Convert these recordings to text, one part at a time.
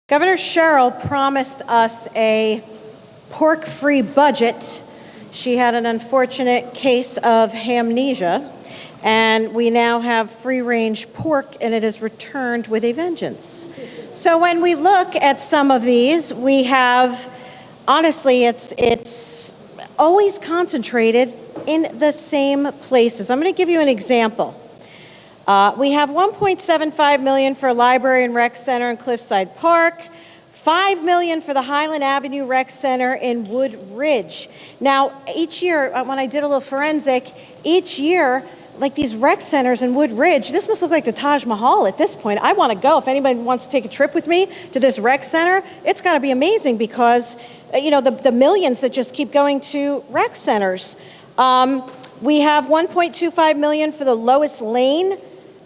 Governor Sherrill promised us a pork-free budget. She had an unfortunate case of amnesia, and we now have free-range pork, and it is returned with a vengeance. So when we look at some of these, we have, honestly, it's always concentrated in the same places. I'm going to give you an example. We have $1.75 million for a library and rec center in Cliffside Park, $5 million for the Highland Avenue Rec Center in Wood Ridge. Now, each year, when I did a little forensic, each year, like these rec centers in Wood Ridge, this must look like the Taj Mahal at this point. I want to go. If anybody wants to take a trip with me to this rec center, it's got to be amazing because, you know, the millions that just keep going to rec centers. We have $1.25 million for the Lois Lane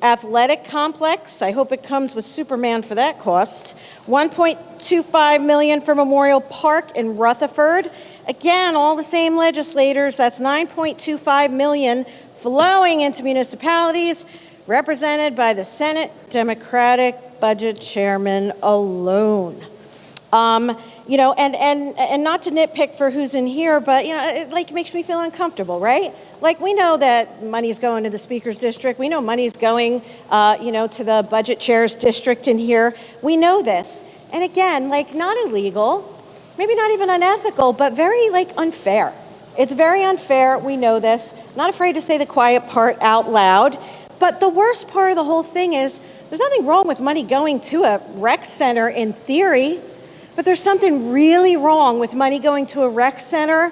Athletic Complex. I hope it comes with Superman for that cost. $1.25 million for Memorial Park in Rutherford. Again, all the same legislators. That's $9.25 million flowing into municipalities, represented by the Senate Democratic Budget Chairman alone. You know, and not to nitpick for who's in here, but, you know, it like makes me feel uncomfortable, right? Like, we know that money's going to the Speaker's district. We know money's going, you know, to the Budget Chair's district in here. We know this. And again, like, not illegal, maybe not even unethical, but very, like, unfair. It's very unfair. We know this. Not afraid to say the quiet part out loud. But the worst part of the whole thing is there's nothing wrong with money going to a rec center in theory. But there's something really wrong with money going to a rec center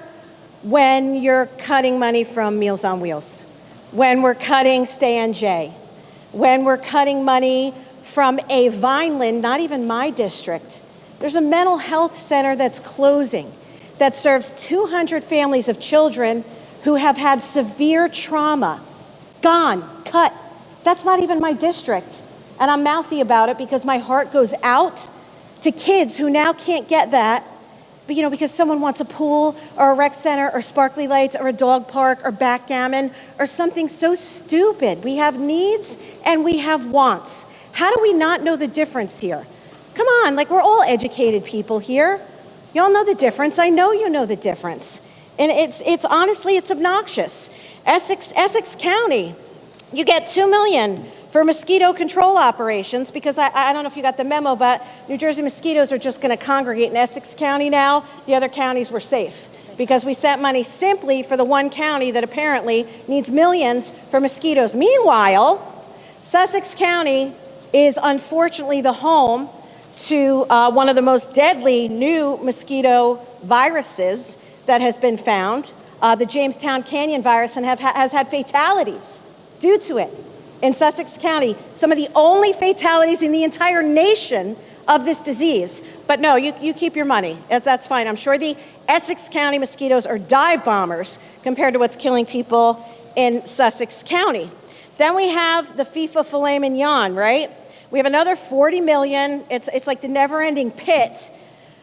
when you're cutting money from Meals on Wheels, when we're cutting Stay NJ, when we're cutting money from a Vineland, not even my district. There's a mental health center that's closing that serves 200 families of children who have had severe trauma. Gone, cut. That's not even my district. And I'm mouthy about it because my heart goes out to kids who now can't get that, but, you know, because someone wants a pool or a rec center or sparkly lights or a dog park or backgammon or something so stupid. We have needs and we have wants. How do we not know the difference here? Come on, like, we're all educated people here. Y'all know the difference. I know you know the difference. And it's honestly, it's obnoxious. Essex County, you get $2 million for mosquito control operations, because I don't know if you got the memo, but New Jersey mosquitoes are just going to congregate in Essex County now. The other counties were safe because we sent money simply for the one county that apparently needs millions for mosquitoes. Meanwhile, Sussex County is unfortunately the home to one of the most deadly new mosquito viruses that has been found, the Jamestown Canyon virus, and has had fatalities due to it. In Sussex County, some of the only fatalities in the entire nation of this disease. But no, you keep your money. That's fine. I'm sure the Essex County mosquitoes are dive bombers compared to what's killing people in Sussex County. Then we have the FIFA filet mignon, right? We have another $40 million. It's like the never-ending pit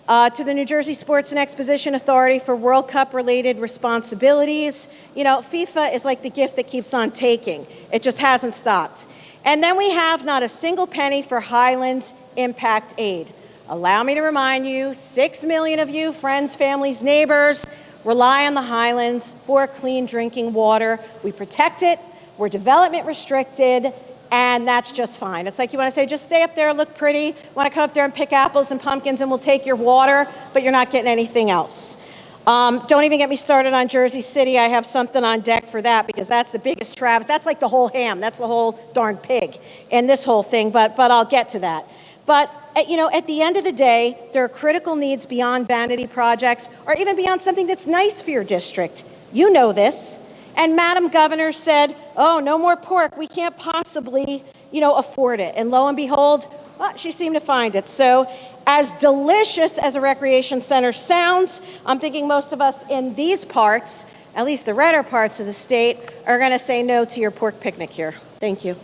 to the New Jersey Sports and Exposition Authority for World Cup-related responsibilities. You know, FIFA is like the gift that keeps on taking. It just hasn't stopped. And then we have not a single penny for Highlands Impact Aid. Allow me to remind you, 6 million of you, friends, families, neighbors, rely on the Highlands for clean drinking water. We protect it. We're development restricted. And that's just fine. It's like you want to say, just stay up there, look pretty, want to come up there and pick apples and pumpkins and we'll take your water, but you're not getting anything else. Don't even get me started on Jersey City. I have something on deck for that because that's the biggest travesty. That's like the whole ham. That's the whole darn pig in this whole thing, but I'll get to that. But, you know, at the end of the day, there are critical needs beyond vanity projects or even beyond something that's nice for your district. You know this. And Madam Governor said, oh, no more pork. We can't possibly, you know, afford it. And lo and behold, well, she seemed to find it. So as delicious as a recreation center sounds, I'm thinking most of us in these parts, at least the redder parts of the state, are going to say no to your pork picnic here. Thank you.